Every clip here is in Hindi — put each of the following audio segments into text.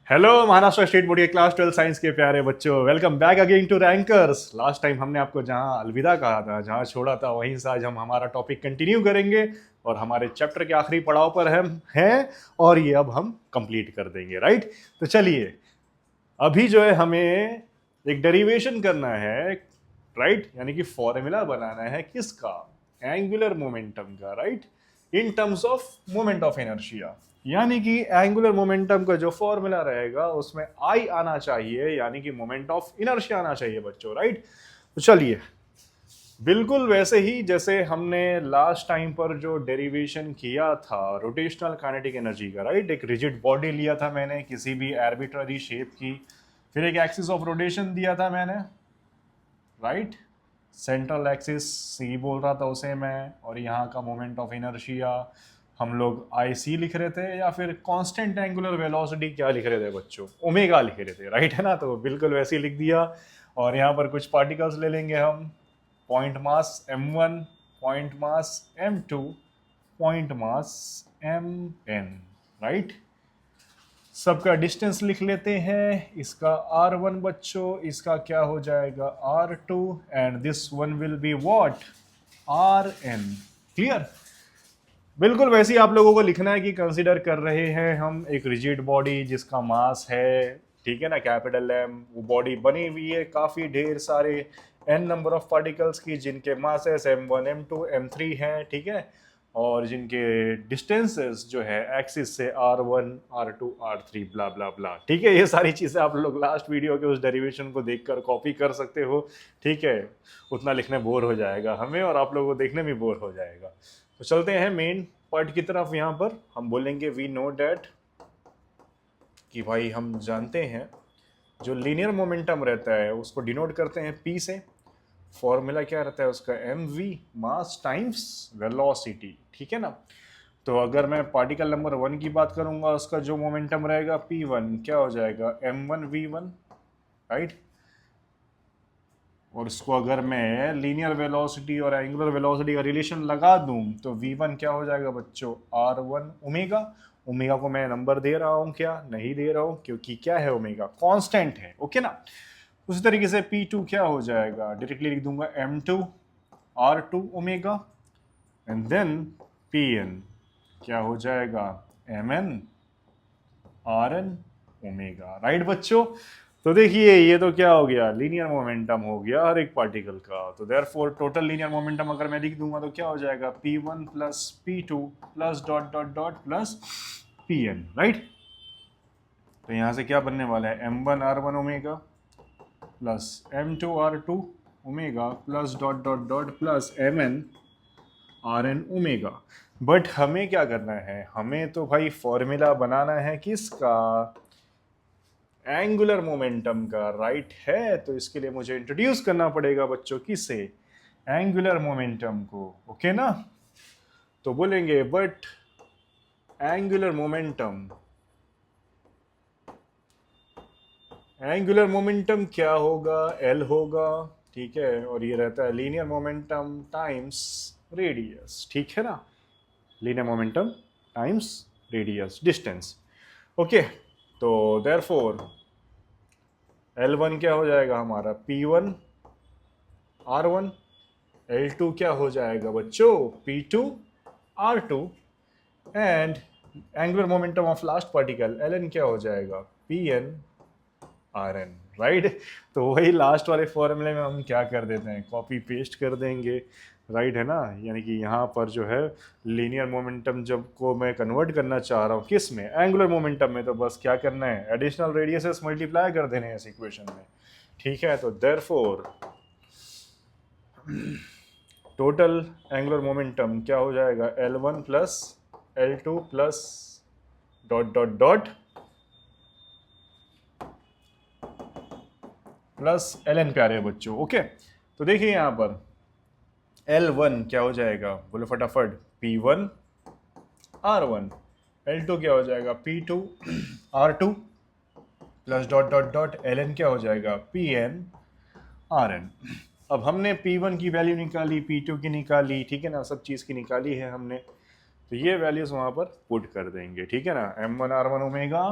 हेलो महाराष्ट्र स्टेट बोर्ड के क्लास 12 साइंस के प्यारे बच्चों, welcome back again to Rankers. Last time हमने आपको जहां अलविदा कहा था, जहां छोड़ा था, वहीं से आज हम हमारा टॉपिक कंटिन्यू करेंगे और हमारे चैप्टर के आखिरी पड़ाव पर हम हैं और ये अब हम कंप्लीट कर देंगे। राइट, तो चलिए अभी जो है हमें एक डेरिवेशन करना है, राइट, यानी कि फॉर्मूला बनाना है किसका? एंगुलर मोमेंटम का, right, in terms of moment of inertia. यानी कि एंगुलर मोमेंटम का जो फॉर्मूला रहेगा उसमें आई आना चाहिए, यानी कि मोमेंट ऑफ इनर्शिया आना चाहिए बच्चों। राइट, तो चलिए बिल्कुल वैसे ही जैसे हमने लास्ट टाइम पर जो डेरिवेशन किया था रोटेशनल काइनेटिक एनर्जी का, राइट, एक रिजिड बॉडी लिया था मैंने किसी भी आर्बिट्ररी शेप की, फिर एक एक्सिस ऑफ रोटेशन दिया था मैंने, राइट, सेंट्रल एक्सिस सी बोल रहा था उसे मैं, और यहाँ का मोमेंट ऑफ इनर्शिया हम लोग आई सी लिख रहे थे, या फिर कांस्टेंट एंगुलर वेलोसिटी क्या लिख रहे थे बच्चों? ओमेगा लिख रहे थे, राइट है ना? तो बिल्कुल वैसे ही लिख दिया। और यहाँ पर कुछ पार्टिकल्स ले लेंगे हम, point mass m1, point mass m2, point mass mn, right. सबका डिस्टेंस लिख लेते हैं। इसका r1 बच्चों, इसका क्या हो जाएगा r2, and this one will be what? rn। Clear? बिल्कुल वैसे ही आप लोगों को लिखना है कि कंसीडर कर रहे हैं हम एक रिजिड बॉडी जिसका मास है, ठीक है ना, कैपिटल एम। वो बॉडी बनी हुई है काफ़ी ढेर सारे n नंबर ऑफ पार्टिकल्स की, जिनके मासेस m1 m2 m3 हैं, ठीक है, और जिनके डिस्टेंसेस जो है एक्सिस से r1 r2 r3 ब्ला ब्ला ब्ला, ठीक है। ये सारी चीज़ें आप लोग लास्ट वीडियो के उस डेरिवेशन को देखकर कॉपी कर सकते हो, ठीक है। उतना लिखने बोर हो जाएगा हमें और आप लोगों को देखने में बोर हो जाएगा। तो चलते हैं मेन पार्ट की तरफ। यहाँ पर हम बोलेंगे वी नो डैट, कि भाई हम जानते हैं जो लीनियर मोमेंटम रहता है उसको डिनोट करते हैं P से। फॉर्मूला क्या रहता है उसका? mv, मास टाइम्स वेलोसिटी, ठीक है ना। तो अगर मैं पार्टिकल नंबर 1 की बात करूंगा, उसका जो मोमेंटम रहेगा P1 क्या हो जाएगा? m1v1, right. और इसको अगर मैं लीनियर वेलोसिटी और एंगुलर वेलोसिटी का रिलेशन लगा दूं तो v1 क्या हो जाएगा बच्चों? r1 omega. ओमेगा को मैं नंबर दे रहा हूं क्या? नहीं दे रहा हूं, क्योंकि क्या है? ओमेगा कांस्टेंट है, ओके ना। उसी तरीके से P2 क्या हो जाएगा? डायरेक्टली लिख दूंगा m2 r2 omega, and then Pn क्या हो जाएगा? mn rn ओमेगा, राइट बच्चों। तो देखिए ये तो क्या हो गया? लीनियर मोमेंटम हो गया हर एक पार्टिकल का। तो देयरफॉर टोटल लीनियर मोमेंटम अगर मैं लिख दूंगा तो क्या हो जाएगा? P1 plus P2 plus dot dot dot plus Pn, right. तो यहाँ से क्या बनने वाला है? m1 r1 omega plus m2 r2 omega plus dot dot dot plus mn rn omega. But हमें क्या करना है? हमें तो भाई फॉर्मूला बनाना है किसका? एंगुलर मोमेंटम का, राइट है। तो इसके लिए मुझे इंट्रोड्यूस करना पड़ेगा बच्चों, किसे? एंगुलर मोमेंटम को, ओके ना। तो बोलेंगे but angular momentum, angular momentum क्या होगा? L होगा, ठीक है। और ये रहता है लीनियर मोमेंटम टाइम्स रेडियस, ठीक है ना। Linear momentum times radius, distance, okay. तो देयरफॉर L1 क्या हो जाएगा हमारा? P1 R1, L2 क्या हो जाएगा बच्चों? P2 R2, and angular momentum of last particle Ln क्या हो जाएगा? Pn Rn, right. तो वही लास्ट वाले फॉर्मूले में हम क्या कर देते हैं? कॉपी पेस्ट कर देंगे, राइट है ना। यानी कि यहाँ पर जो है लीनियर मोमेंटम जब को मैं कन्वर्ट करना चाह रहा हूँ किस में? एंगुलर मोमेंटम में। तो बस क्या करना है? एडिशनल रेडियसेस मल्टीप्लाई कर देने हैं इस इक्वेशन में, ठीक है। तो देयरफॉर टोटल एंगुलर मोमेंटम क्या हो जाएगा? L1 plus L2 plus dot dot dot plus Ln, प्यारे बच्चों, ओके। तो देखिए यहाँ पर L1 क्या हो जाएगा? बोलो फटाफट। P1 R1, L2 क्या हो जाएगा? P2 R2 plus dot dot dot Ln क्या हो जाएगा? Pn Rn। अब हमने P1 की वैल्यू निकाली, P2 की निकाली, ठीक है ना, सब चीज़ की निकाली है हमने। तो ये वैल्यूज वहाँ पर पुट कर देंगे, ठीक है ना। m1 r1 ओमेगा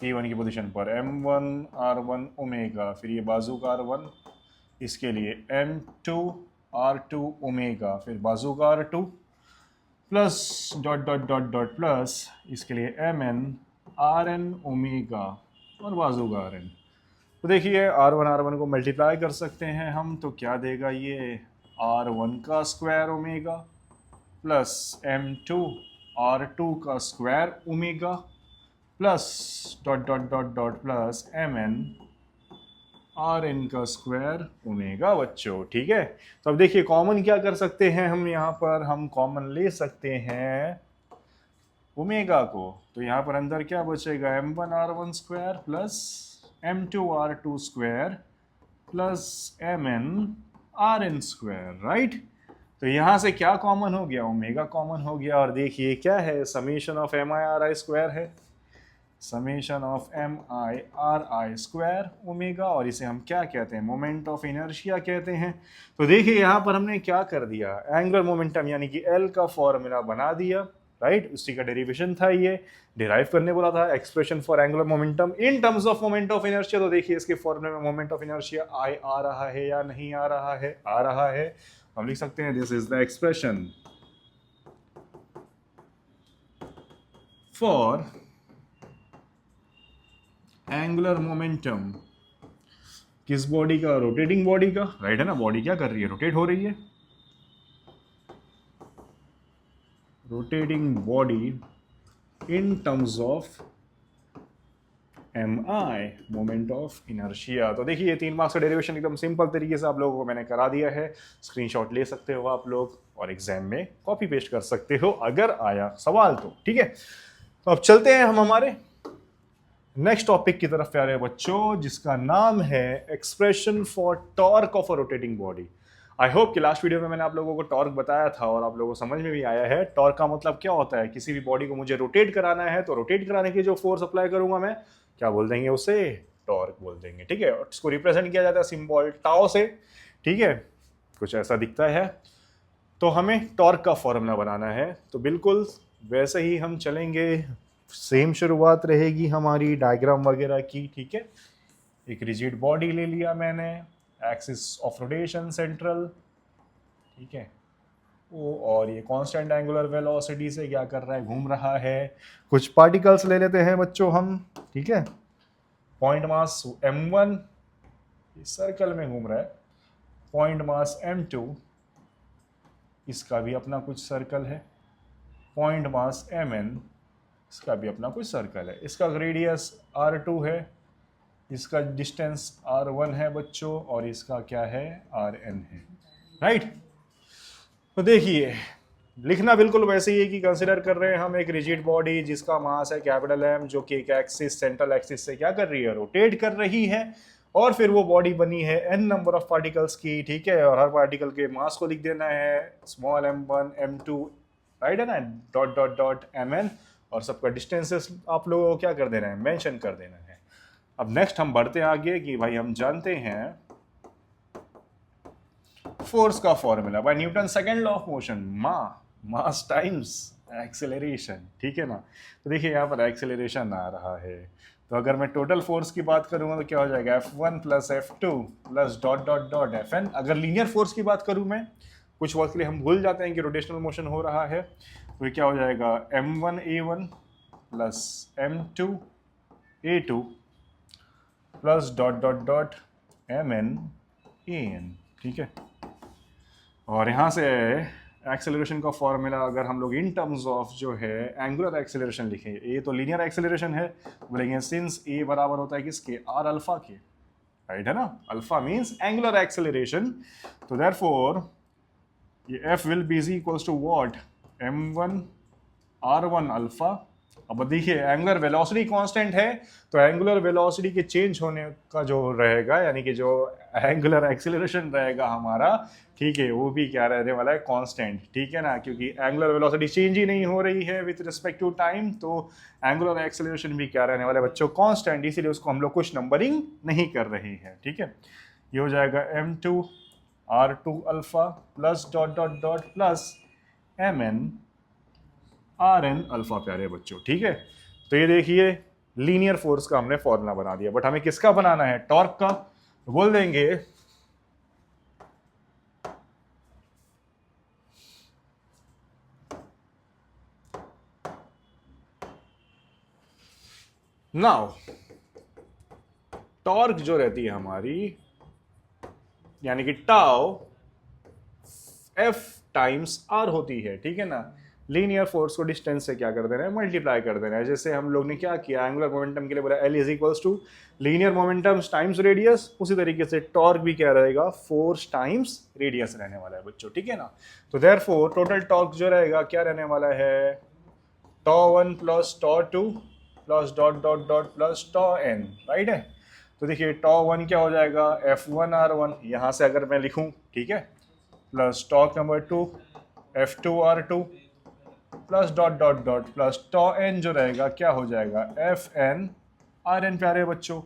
E1 की पोजीशन पर M1 R1 ओमेगा, फिर ये बाजू का R1, इसके लिए M2 R2 ओमेगा, फिर बाजू का R2 plus dot dot dot dot plus इसके लिए Mn Rn ओमेगा और बाजू का Rn। तो देखिए R1 को मल्टीप्लाई कर सकते हैं हम, तो क्या देगा ये R1 का square omega plus M2 R2 का square omega plus dot dot dot dot plus Mn Rn का स्क्वायर ओमेगा बच्चों। ठीक है, तो अब देखिए कॉमन क्या कर सकते हैं हम, यहाँ पर हम कॉमन ले सकते हैं ओमेगा को, तो यहाँ पर अंदर क्या बचेगा M1 R1 square plus M2 R2 square plus Mn Rn square, right. तो यहाँ से क्या कॉमन हो गया, ओमेगा कॉमन हो गया, और देखिए क्या है, summation of MI RI square है, summation of MI RI square omega, और इसे हम क्या कहते हैं, मोमेंट ऑफ इनर्शिया कहते हैं। तो देखिए यहाँ पर हमने क्या कर दिया, एंगुलर मोमेंटम यानी कि L का फॉर्मूला बना दिया, राइट। उसी का डेरिवेशन था, ये डिराइव करने बोला था, expression for angular momentum in terms of moment of inertia. तो देखिए इसके फॉर्मूले में मोमेंट ऑफ इनर्शिया I आ रहा है या नहीं आ रहा है, आ रहा है। हम लिख सकते हैं this is the expression for angular momentum, किस बॉडी का, रोटेटिंग बॉडी का, राइट है ना। बॉडी क्या कर रही है, रोटेट हो रही है, rotating body in terms of MI moment of inertia. तो देखिए ये 3 मार्क्स का डेरिवेशन एकदम सिंपल तरीके से आप लोगों को मैंने करा दिया है, स्क्रीनशॉट ले सकते हो आप लोग और एग्जाम में कॉपी पेस्ट कर सकते हो अगर आया सवाल तो। ठीक है, तो अब चलते हैं हम हमारे नेक्स्ट टॉपिक की तरफ प्यारे बच्चों, जिसका नाम है expression for torque of a rotating body. I hope कि लास्ट वीडियो में मैंने आप लोगों को टॉर्क बताया था और आप लोगों को समझ में भी आया है। टॉर्क का मतलब क्या होता है, किसी भी बॉडी को मुझे रोटेट कराना है तो रोटेट कराने की जो फोर्स अप्लाई करूंगा मैं, क्या बोल देंगे उसे, टॉर्क बोल देंगे। ठीक है, इसको रिप्रेजेंट किया जाता है सिंबल टाउ से। ठीक है, कुछ ऐसा दिखता है। तो हमें टॉर्क का फॉर्मूला बनाना है, तो बिल्कुल वैसे ही हम चलेंगे, सेम शुरुआत रहेगी हमारी डायग्राम वगैरह की। ठीक है, एक रिजिड बॉडी ले लिया मैंने, एक्सिस ऑफ रोटेशन सेंट्रल, ठीक है वो, और ये कांस्टेंट एंगुलर वेलोसिटी से क्या कर रहा है, घूम रहा है। कुछ पार्टिकल्स ले लेते हैं बच्चों हम, ठीक है। पॉइंट मास M1 इस सर्कल में घूम रहा है, पॉइंट मास M2 इसका भी अपना कुछ सर्कल है, पॉइंट मास Mn इसका भी अपना कुछ सर्कल है। इसका रेडियस R2 है, इसका डिस्टेंस R1 है बच्चों, और इसका क्या है, Rn है, राइट। तो देखिए लिखना बिल्कुल वैसे ही है कि कंसिडर कर रहे हैं हम एक रिजिड बॉडी जिसका मास है कैपिटल M, जो कि एक एक्सिस, सेंट्रल एक्सिस से क्या कर रही है, रोटेट कर रही है, और फिर वो बॉडी बनी है n नंबर ऑफ पार्टिकल्स की। ठीक है, और हर पार्टिकल के मास को लिख देना है स्मॉल m1 m2, राइट है ना, डॉट डॉट डॉट mn, और सबका डिस्टेंसेस आप लोगों को क्या कर देना है, मेंशन कर देना है। अब नेक्स्ट हम बढ़ते हैं आगे कि भाई हम जानते हैं फोर्स का formula bye Newton second law of motion, mass times acceleration. ठीक है ना, तो देखिए यहाँ पर एक्सेलरेशन आ रहा है, तो अगर मैं टोटल फोर्स की बात करूंगा तो क्या हो जाएगा, F1 plus F2 plus dot dot dot Fn। अगर लीनियर फोर्स की बात करूं मैं, कुछ वक्त के लिए हम भूल जाते हैं कि रोटेशनल मोशन हो रहा है, तो ये क्या हो जाएगा, M1A1 plus M2A2 plus dot dot dot MnAn। ठीक है, और यहाँ से एक्सेलरेशन का फॉर्मूला अगर हम लोग इन टर्म्स ऑफ जो है एंगुलर एक्सेलरेशन लिखें, ये तो लीनियर एक्सेलरेशन है, बोलेंगे सिंस ए बराबर होता है किसके, आर अल्फा के, राइट है ना, अल्फा मींस एंगुलर एक्सेलरेशन, तो देयरफॉर ये F will be is equals to what, m1 r1 alpha. अब देखिए एंगुलर वेलोसिटी कांस्टेंट है, तो एंगुलर वेलोसिटी के चेंज होने का जो रहेगा, यानी कि जो एंगुलर एक्सेलरेशन रहेगा हमारा, ठीक है, वो भी क्या रहने वाला है, कांस्टेंट। ठीक है ना, क्योंकि एंगुलर वेलोसिटी चेंज ही नहीं हो रही है विद रिस्पेक्ट टू टाइम, तो एंगुलर एक्सेलरेशन भी क्या रहने वाला है बच्चों, कांस्टेंट, इसीलिए उसको हम लोग कुछ नंबरिंग नहीं कर रहे हैं। ठीक है, ये हो जाएगा m2 r2 alpha plus dot dot dot plus mn Rn alpha प्यारे बच्चों। ठीक है, तो ये देखिए लीनियर फोर्स का हमने फॉर्मूला बना दिया, बट हमें किसका बनाना है, टॉर्क का। तो बोल देंगे नाउ टॉर्क जो रहती है हमारी, यानी कि टाउ एफ टाइम्स आर होती है, ठीक है ना। लीनियर फोर्स को डिस्टेंस से क्या कर देना है, मल्टीप्लाई कर देना है। जैसे हम लोग ने क्या किया, एंगुलर मोमेंटम के लिए बोला L is equals to linear momentum times radius, उसी तरीके से टॉर्क भी क्या रहेगा, फोर्स टाइम्स रेडियस रहने वाला है बच्चों, ठीक है ना। तो देयरफॉर टोटल टॉर्क जो रहेगा क्या रहने वाला है, tau one plus tau two plus dot dot dot plus tau N, right है। तो देखिए टॉ वन क्या हो जाएगा, एफ वन आर वन, यहाँ से अगर मैं लिखूँ, ठीक है, plus torque number two F two R two plus dot dot dot plus tau N जो रहेगा क्या हो जाएगा, एफ एन आर एन। प्यारे बच्चों,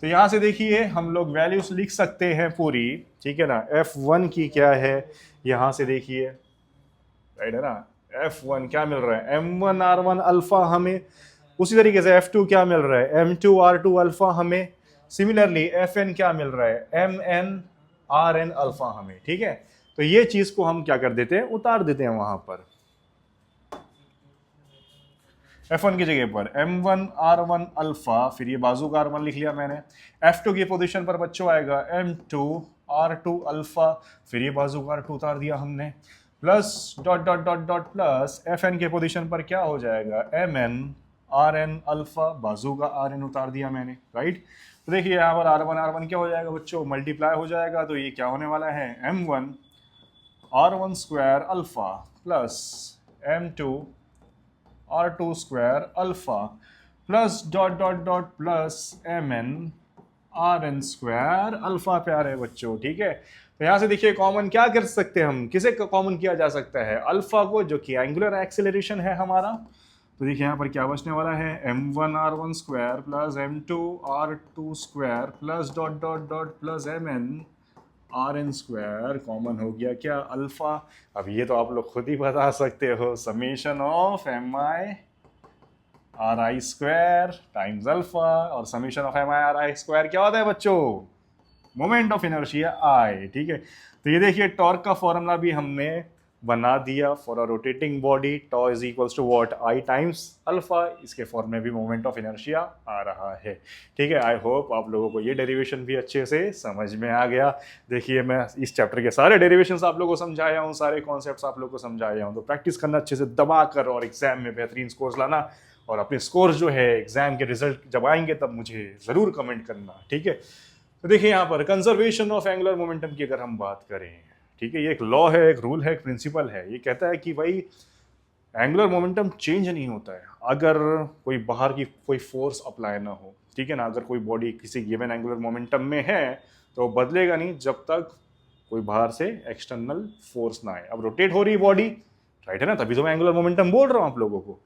तो यहाँ से देखिए हम लोग वैल्यूज लिख सकते हैं पूरी, ठीक है ना। एफ वन की क्या है, यहाँ से देखिए, राइट है ना, एफ वन क्या मिल रहा है, M one R one alpha हमें, उसी तरीके से एफ टू क्या मिल रहा है, M two R two alpha हमें, सिमिलरली एफ एन क्या मिल रहा है, M N R N alpha हमें, ठीक है। तो ये चीज को हम क्या कर देते हैं, उतार देते हैं वहां पर, F1 की जगह पर M1 R1 अल्फा, फिर ये बाजू का R1 लिख लिया मैंने। F2 की पोजीशन पर बच्चों आएगा M2 R2 अल्फा, फिर ये बाजू का R2 उतार दिया हमने, plus dot dot dot dot plus Fn के पोजीशन पर क्या हो जाएगा, Mn Rn अल्फा, बाजू का Rn उतार दिया मैंने, राइट। तो देखिए यहाँ पर R1 क्या हो जाएगा बच्चों, मल्टीप्लाई हो जाएगा, तो ये क्या होने वाला है, M1 R1 square alpha plus M2 R2 square alpha plus dot dot dot plus Mn Rn square alpha. प्यारे बच्चों, ठीक है। तो यहाँ से देखिए कॉमन क्या कर सकते हैं हम, किसे कॉमन किया जा सकता है, अल्फा को, जो कि एंगुलर एक्सेलरेशन है हमारा। तो देखिए यहाँ पर क्या बचने वाला है, M1 R1 square plus M2 R2 square plus dot dot dot plus Mn Rn square, common हो गया क्या, अल्फा। अब ये तो आप लोग खुद ही बता सकते हो, summation of mi ri square times alpha, और summation of mi ri square क्या होता है बच्चों, मोमेंट ऑफ इनर्शिया I, ठीक है। तो ये देखिए टॉर्क का फॉर्मूला भी हमने बना दिया for a rotating body, tau is equals to what, I times alpha. इसके फॉर्म में भी मोमेंट ऑफ इनर्शिया आ रहा है, ठीक है। आई होप आप लोगों को ये डेरिवेशन भी अच्छे से समझ में आ गया। देखिए मैं इस चैप्टर के सारे डेरिवेशंस आप लोगों को समझाया हूँ, सारे कॉन्सेप्ट्स आप लोगों को समझाया हूँ। तो प्रैक्टिस करना अच्छे से दबा कर, और एग्जाम में बेहतरीन स्कोर्स लाना, और अपने स्कोर्स जो है एग्जाम के रिजल्ट जब आएंगे तब मुझे ज़रूर कमेंट करना, ठीक है। तो देखिए यहाँ पर कंजर्वेशन ऑफ एंगुलर मोमेंटम की अगर हम बात करें, ठीक है, ये एक लॉ है, एक रूल है, एक प्रिंसिपल है। ये कहता है कि भाई एंगुलर मोमेंटम चेंज नहीं होता है अगर कोई बाहर की कोई फोर्स अप्लाई ना हो, ठीक है ना। अगर कोई बॉडी किसी गिवन एंगुलर मोमेंटम में है तो बदलेगा नहीं जब तक कोई बाहर से एक्सटर्नल फोर्स ना आए। अब रोटेट हो रही बॉडी, राइट है ना, तभी तो मैं एंगुलर मोमेंटम बोल रहा हूँ आप लोगों को।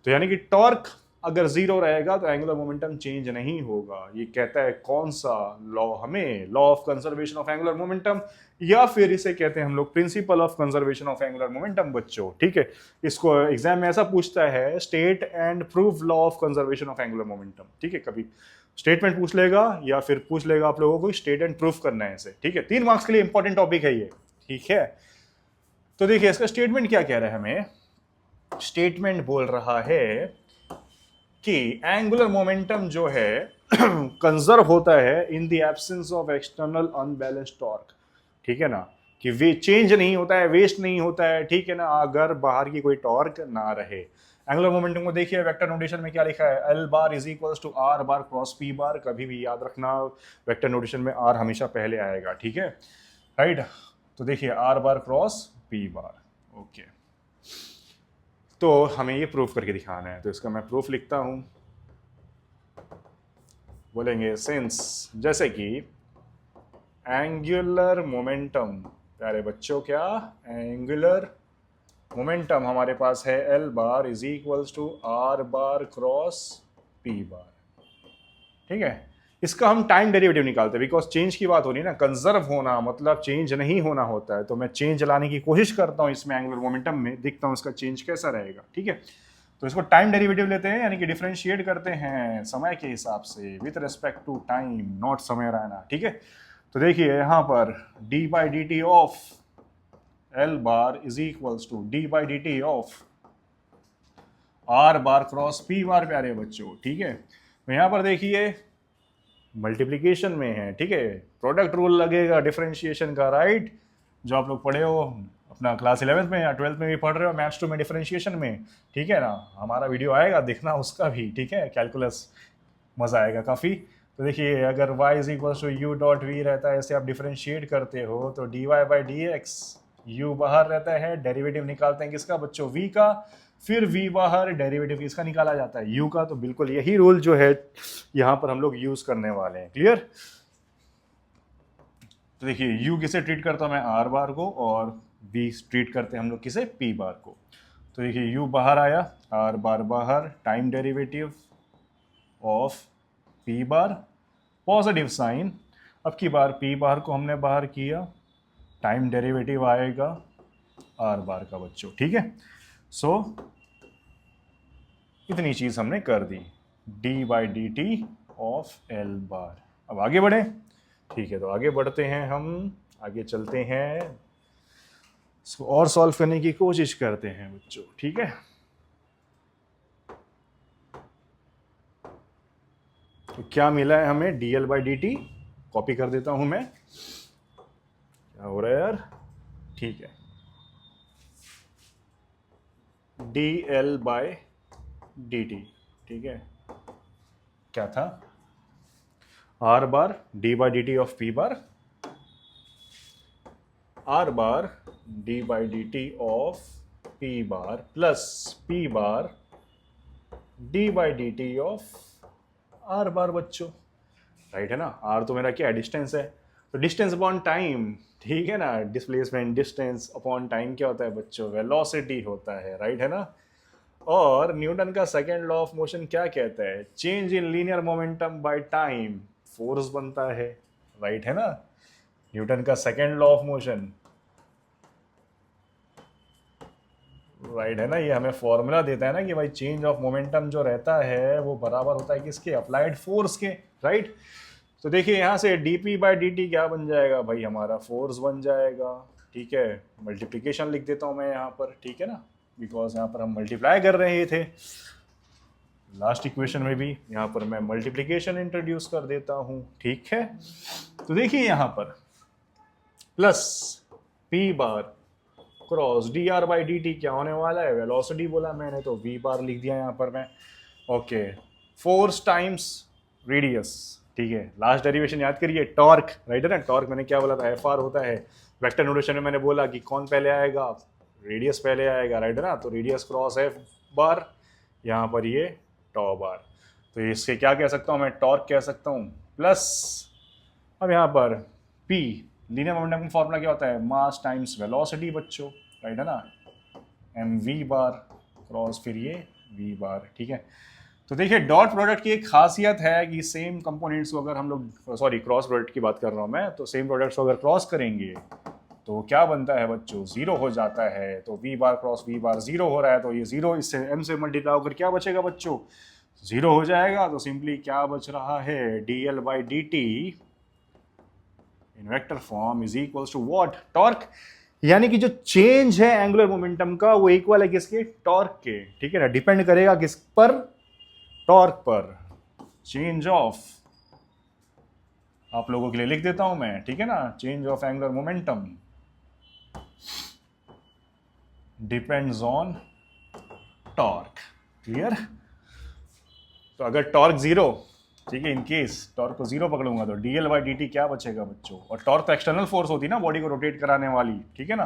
तो यानी कि टॉर्क अगर जीरो रहेगा तो एंगुलर मोमेंटम चेंज नहीं होगा। ये कहता है कौन सा लॉ, हमें law of conservation of angular momentum, या फिर इसे कहते हैं हम लोग principle of conservation of angular momentum बच्चों, ठीक है। इसको एग्जाम में ऐसा पूछता है, state and prove law of conservation of angular momentum, ठीक है। कभी स्टेटमेंट पूछ लेगा या फिर पूछ लेगा आप लोगों को स्टेट एंड प्रूफ करना है इसे, ठीक है। 3 मार्क्स के लिए इंपॉर्टेंट टॉपिक है ये, ठीक है। तो देखिए इसका स्टेटमेंट क्या कह रहा है, हमें स्टेटमेंट बोल रहा है कि एंगुलर मोमेंटम जो है कंजर्व होता है in the absence of external unbalanced torque, ठीक है ना, कि वे चेंज नहीं होता है, वेस्ट नहीं होता है, ठीक है ना, अगर बाहर की कोई टॉर्क ना रहे। एंगुलर मोमेंटम को देखिए वेक्टर नोटेशन में क्या लिखा है, L bar is equals to R bar cross P bar. कभी भी याद रखना वेक्टर नोटेशन में आर हमेशा पहले आएगा, ठीक है, राइट। तो देखिए are bar cross P bar, okay. तो हमें ये प्रूफ करके दिखाना है, तो इसका मैं प्रूफ लिखता हूं। बोलेंगे सिंस, जैसे कि एंगुलर मोमेंटम, प्यारे बच्चों क्या, एंगुलर मोमेंटम हमारे पास है L bar is equals to R bar cross P bar, ठीक है। इसका हम टाइम डेरिवेटिव निकालते हैं, बिकॉज चेंज की बात हो रही है ना, कंजर्व होना मतलब चेंज नहीं होना होता है। तो मैं चेंज लाने की कोशिश करता हूं इसमें एंगुलर मोमेंटम में, देखता हूं इसका चेंज कैसा रहेगा, ठीक है। तो इसको टाइम डेरिवेटिव लेते हैं, यानी कि डिफरेंशिएट करते हैं समय के हिसाब से with respect to time, not समय रहना, ठीक है। तो देखिए यहाँ पर D by D T of L bar is equals to D by D T of R bar cross P bar, प्यारे बच्चों, ठीक है। तो यहाँ पर देखिए मल्टीप्लीकेशन में है, ठीक है, प्रोडक्ट रूल लगेगा डिफरेंशिएशन का, राइट, जो आप लोग पढ़े हो अपना क्लास 11th में या 12th में भी पढ़ रहे हो मैथ्स 2 में डिफरेंशिएशन में, ठीक है ना। हमारा वीडियो आएगा, देखना उसका भी, ठीक है, कैलकुलस, मज़ा आएगा काफ़ी। तो देखिए अगर y is equal to u dot v रहता है, ऐसे आप डिफरेंशिएट करते हो तो d y by d x, u बाहर रहता है, डेरिवेटिव निकालते हैं किसका बच्चों, v का, फिर v बाहर, डेरिवेटिव किसका निकाला जाता है, u का। तो बिल्कुल यही रूल जो है यहाँ पर हम लोग यूज करने वाले हैं, क्लियर। तो देखिए u किसे ट्रीट करता हूँ मैं, r बार को, और v ट्रीट करते हैं हम लोग किसे, p बार को। तो देखिए u बाहर आया, r बार बाहर, time derivative of p bar, positive sign, अब की बार p बार को हमने बाहर किया, टाइम डेरिवेटिव आएगा r बार का बच्चों, ठीक है। सो इतनी चीज हमने कर दी, d by D T of l bar. अब आगे बढ़े, ठीक है, तो आगे बढ़ते हैं, हम आगे चलते हैं, इसको और सॉल्व करने की कोशिश करते हैं बच्चों, ठीक है। तो क्या मिला है हमें, D l by D T, copy कर देता हूं मैं, क्या हो रहा है यार, ठीक है, d l by D T, ठीक है, क्या था, are bar D by D T of P bar, are bar D by D T of P bar plus P bar D by D T of R बार बच्चों, राइट है ना। आर तो मेरा क्या है, डिस्टेंस है, तो डिस्टेंस अपॉन टाइम, ठीक है ना, डिस्प्लेसमेंट डिस्टेंस अपॉन टाइम क्या होता है बच्चों, वेलोसिटी होता है, राइट है ना। और न्यूटन का सेकेंड लॉ ऑफ मोशन क्या कहता है, change in linear momentum by time force बनता है, राइट है ना। न्यूटन का second law of motion, right है ना, ये हमें फॉर्मूला देता है ना कि भाई चेंज ऑफ मोमेंटम जो रहता है वो बराबर होता है किसके, अप्लाइड फोर्स के, राइट। तो देखिए यहाँ से dp बाई dt क्या बन जाएगा भाई, हमारा फोर्स बन जाएगा, ठीक है। मल्टीप्लिकेशन लिख देता हूँ मैं यहाँ पर, ठीक है ना, बिकॉज यहाँ पर हम मल्टीप्लाई कर रहे थे लास्ट इक्वेशन में भी, यहाँ पर मैं मल्टीप्लिकेशन इंट्रोड्यूस कर देता हूँ, ठीक है। तो देखिए यहाँ पर plus p bar cross D R by D T क्या होने वाला है, वेलोसिटी बोला मैंने तो v बार लिख दिया यहाँ पर मैं, ओके, फोर्स टाइम्स रेडियस, ठीक है। लास्ट डेरिवेशन याद करिए, टॉर्क, राइट है ना, टॉर्क मैंने क्या बोला था, एफ आर होता है, वेक्टर नोटेशन में मैंने बोला कि कौन पहले आएगा, रेडियस पहले आएगा, राइट है ना। तो रेडियस क्रॉस एफ बार, यहाँ पर ये टॉ बार, तो इससे क्या कह सकता हूँ मैं, टॉर्क कह सकता हूँ, प्लस अब यहाँ पर p, लीनियर मोमेंटम का फॉर्मूला क्या होता है, मास टाइम्स वेलोसिटी बच्चों, राइट है ना, एम वी बार क्रॉस फिर ये v बार, ठीक है। तो देखिए डॉट प्रोडक्ट की एक खासियत है कि सेम कंपोनेंट्स को अगर हम लोग, सॉरी क्रॉस प्रोडक्ट की बात कर रहा हूँ मैं, तो सेम प्रोडक्ट्स को अगर क्रॉस करेंगे तो क्या बनता है बच्चों, जीरो हो जाता है। तो v बार क्रॉस v बार जीरो हो रहा है, तो ये जीरो इससे m से मल्टीप्लाई होकर क्या बचेगा बच्चों, जीरो हो जाएगा। तो सिंपली क्या बच रहा है, d l by D t in vector form is equals to what, torque, यानी कि जो चेंज है एंगुलर मोमेंटम का वो इक्वल है किसके, टॉर्क के, ठीक है ना। डिपेंड करेगा किस पर, टॉर्क पर। चेंज ऑफ, आप लोगों के लिए लिख देता हूं मैं, ठीक है ना, change of angular momentum depends on torque, clear. तो अगर टॉर्क जीरो, ठीक है, इन केस टॉर्क को जीरो पकड़ूंगा तो D l by D T क्या बचेगा बच्चों, और टॉर्क तो एक्सटर्नल फोर्स होती है ना बॉडी को रोटेट कराने वाली, ठीक है ना।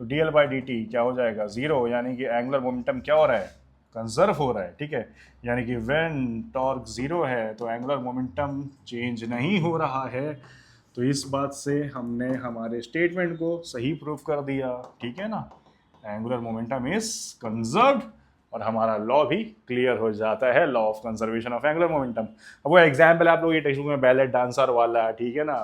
तो D l by D T क्या हो जाएगा, जीरो, यानी कि एंगुलर मोमेंटम क्या हो रहा है, कंजर्व हो रहा है, ठीक है। यानी कि व्हेन टॉर्क जीरो है तो एंगुलर मोमेंटम चेंज नहीं हो रहा है। तो इस बात से हमने हमारे स्टेटमेंट को सही प्रूव कर दिया, ठीक है ना, एंगुलर मोमेंटम इज कंजर्व्ड, और हमारा लॉ भी क्लियर हो जाता है, law of conservation of angular momentum. अब वो एग्जाम्पल आप लोग ये टेक्स्ट बुक में बैलेट डांसर वाला, ठीक है ना,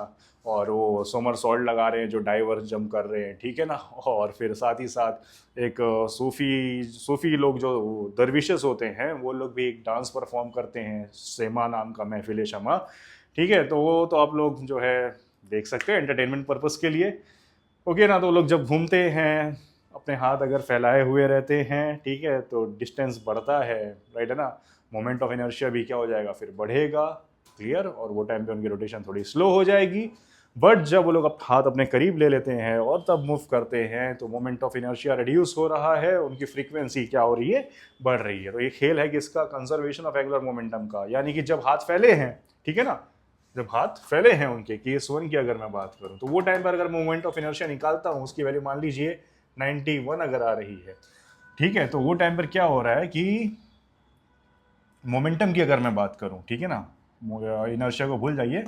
और वो सोमरसॉल्ट लगा रहे हैं जो डाइवर्स जंप कर रहे हैं, ठीक है ना। और फिर साथ ही साथ एक सूफ़ी लोग जो दरविशेस होते हैं वो लोग भी एक डांस परफॉर्म करते हैं, सेमा नाम का, महफिल शमा, ठीक है। तो वो तो आप लोग जो है देख सकते हैं एंटरटेनमेंट पर्पस के लिए, ओके ना। तो लोग जब घूमते हैं अपने हाथ अगर फैलाए हुए रहते हैं, ठीक है, तो डिस्टेंस बढ़ता है, राइट है ना। मोमेंट ऑफ इनर्शिया भी क्या हो जाएगा, फिर बढ़ेगा, क्लियर। और वो टाइम पे उनकी रोटेशन थोड़ी स्लो हो जाएगी। बट जब वो लोग हाथ अपने करीब ले लेते हैं और तब मूव करते हैं तो मोमेंट ऑफ इनर्शिया रिड्यूस हो रहा है, उनकी फ्रीक्वेंसी क्या हो रही है, बढ़ रही है। तो ये खेल है किसका, कंजर्वेशन ऑफ एंगुलर मोमेंटम का। यानी कि जब हाथ फैले हैं, ठीक है ना, जब हाथ फैले हैं उनके, केस 1 की अगर मैं बात करूं, तो वो टाइम पर अगर मोमेंट ऑफ इनर्शिया निकालता हूं, उसकी वैल्यू मान लीजिए 91 अगर आ रही है, ठीक है, तो वो टाइम पर क्या हो रहा है कि मोमेंटम की अगर मैं बात करूं, ठीक है ना, इनर्शिया को भूल जाइए,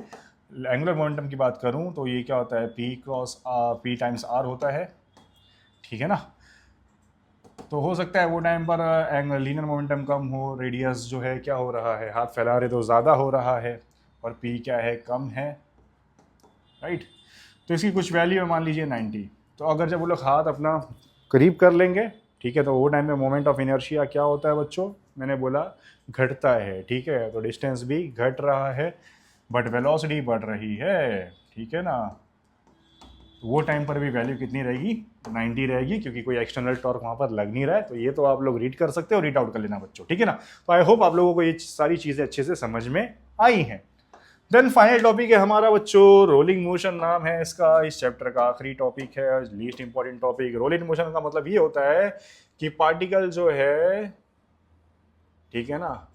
एंगुलर मोमेंटम की बात करूं तो ये क्या होता है, p cross p times r होता है, ठीक है ना। तो हो सकता है वो टाइम पर लीनियर मोमेंटम कम हो, रेडियस जो है क्या हो रहा है, हाथ फैला रहे तो ज़्यादा हो रहा है, और पी क्या है, कम है, राइट। तो इसकी कुछ वैल्यू है मान लीजिए 90। तो अगर जब वो लोग हाथ अपना करीब कर लेंगे, ठीक है, तो वो टाइम में मोमेंट ऑफ इनर्शिया क्या होता है बच्चों, मैंने बोला घटता है, ठीक है। तो डिस्टेंस भी घट रहा है बट वेलोसिटी बढ़ रही है, ठीक है ना। तो वो टाइम पर भी वैल्यू कितनी रहेगी, 90 रहेगी, क्योंकि कोई एक्सटर्नल टॉर्क वहाँ पर लग नहीं रहा है। तो ये तो आप लोग रीड कर सकते हो, रीड आउट कर लेना बच्चों, ठीक है ना। तो आई होप आप लोगों को ये सारी चीज़ें अच्छे से समझ में आई हैं। देन फाइनल टॉपिक है हमारा बच्चों, रोलिंग मोशन नाम है इसका, इस चैप्टर का आखिरी टॉपिक है, least important topic. Rolling motion का मतलब ये होता है कि पार्टिकल जो है, ठीक है ना,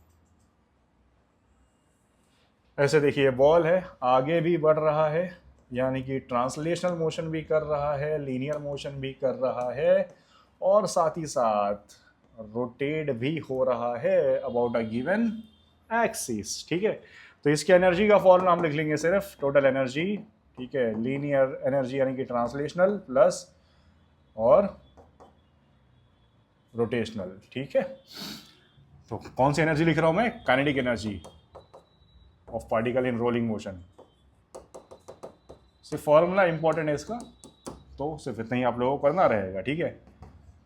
ऐसे देखिए बॉल है, आगे भी बढ़ रहा है, यानी कि ट्रांसलेशनल मोशन भी कर रहा है, लीनियर मोशन भी कर रहा है, और साथ ही साथ रोटेट भी हो रहा है अबाउट अ गिवन एक्सिस, ठीक है। तो इसकी एनर्जी का फॉर्मूला हम लिख लेंगे सिर्फ टोटल एनर्जी, ठीक है, लीनियर एनर्जी यानी कि ट्रांसलेशनल प्लस और रोटेशनल, ठीक है। तो कौन सी एनर्जी लिख रहा हूं मैं, kinetic energy of particle in rolling motion. सिर्फ फॉर्मूला इंपॉर्टेंट है इसका, तो सिर्फ इतना ही आप लोगों को करना रहेगा, ठीक है।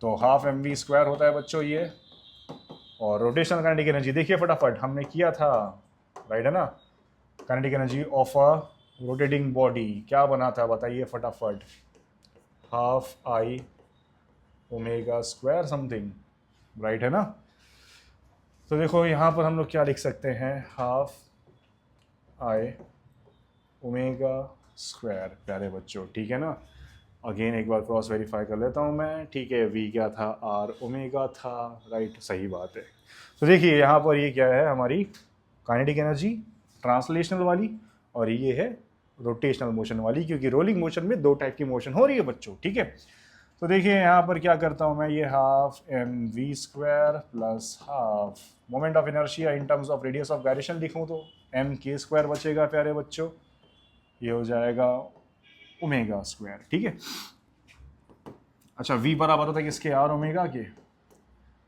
तो हाफ mv² होता है बच्चों ये, और रोटेशनल काइनेटिक एनर्जी देखिए फटाफट, हमने किया था, राइट है ना। Kinetic energy of a rotating body क्या बना था बताइए फटाफट, half I omega square something, right है ना। तो देखो यहाँ पर हम लोग क्या लिख सकते हैं, हाफ आई ओमेगा स्क्वायर, प्यारे बच्चों, ठीक है ना। अगेन एक बार क्रॉस वेरीफाई कर लेता हूँ मैं, ठीक है, वी क्या था, आर ओमेगा था, राइट, सही बात है। तो देखिए यहाँ पर ये क्या है, हमारी काइनेटिक एनर्जी ट्रांसलेशनल वाली, और ये है रोटेशनल मोशन वाली, क्योंकि रोलिंग मोशन में 2 टाइप की मोशन हो रही है बच्चों, ठीक है। तो देखिए यहाँ पर क्या करता हूँ मैं, ये half mv² plus half moment of inertia in terms of radius of gyration लिखूँ तो mk² बचेगा प्यारे बच्चों, ये हो जाएगा ओमेगा स्क्वायर, ठीक है। अच्छा, v बराबर होता है किसके, आर ओमेगा के,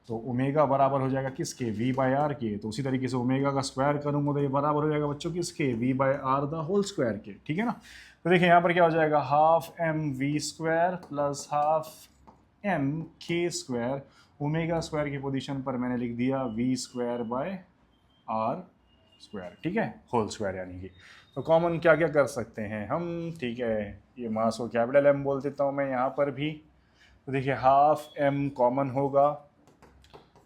तो ओमेगा बराबर हो जाएगा किसके, v बाय आर के। तो उसी तरीके से ओमेगा का स्क्वायर करूंगा तो ये बराबर हो जाएगा बच्चों किसके, v by r the whole square के, ठीक है ना। तो देखिए यहाँ पर क्या हो जाएगा, half mv² plus half mk², omega square की पोजीशन पर मैंने लिख दिया v² बाय आर स्क्वायर, ठीक है, होल स्क्वायर यानी कि। तो कॉमन क्या क्या कर सकते हैं हम, ठीक है, ये मास को कैपिटल M बोल देता हूँ मैं यहाँ पर भी। तो देखिए हाफ m कॉमन होगा,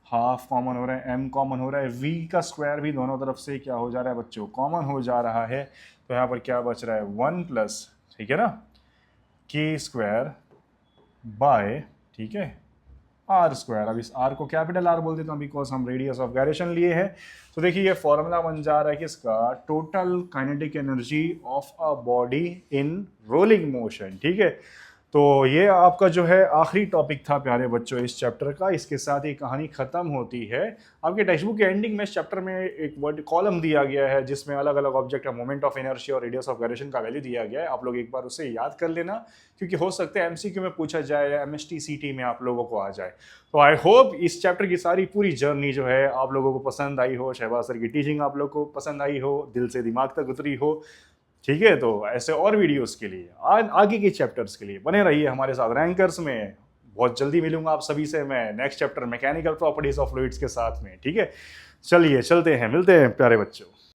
हाफ कॉमन हो रहा है, m कॉमन हो रहा है, v का स्क्वायर भी दोनों तरफ से क्या हो जा रहा है बच्चों, कॉमन हो जा रहा है। तो यहाँ पर क्या बच रहा है, 1 प्लस, ठीक है ना, k² बाय, ठीक है, आर स्क्वायर। अब इस आर को कैपिटल आर बोल देता हूँ बिकॉज हम रेडियस ऑफ गायरेशन लिए हैं। तो देखिए ये फॉर्मूला बन जा रहा है किसका, total kinetic energy of a body in rolling motion, ठीक है। तो ये आपका जो है आखिरी टॉपिक था प्यारे बच्चों इस चैप्टर का। इसके साथ ही कहानी ख़त्म होती है। आपके टेक्स्ट बुक के एंडिंग में इस चैप्टर में एक वर्ड कॉलम दिया गया है जिसमें अलग अलग ऑब्जेक्ट है, मोमेंट ऑफ इनर्शिया और रेडियस ऑफ गायरेशन का वैल्यू दिया गया है। आप लोग एक बार उसे याद कर लेना, क्योंकि हो सकता है एमसीक्यू में पूछा जाए या MST/CT में आप लोगों को आ जाए। तो आई होप इस चैप्टर की सारी पूरी जर्नी जो है आप लोगों को पसंद आई हो, शहबाज सर की टीचिंग आप लोग को पसंद आई हो, दिल से दिमाग तक उतरी हो। ठीक है, तो ऐसे और वीडियोस के लिए आगे के चैप्टर्स के लिए बने रहिए हमारे साथ रैंकर्स में। बहुत जल्दी मिलूंगा आप सभी से मैं next chapter mechanical properties of fluids के साथ में। ठीक है, चलिए चलते हैं, मिलते हैं प्यारे बच्चों।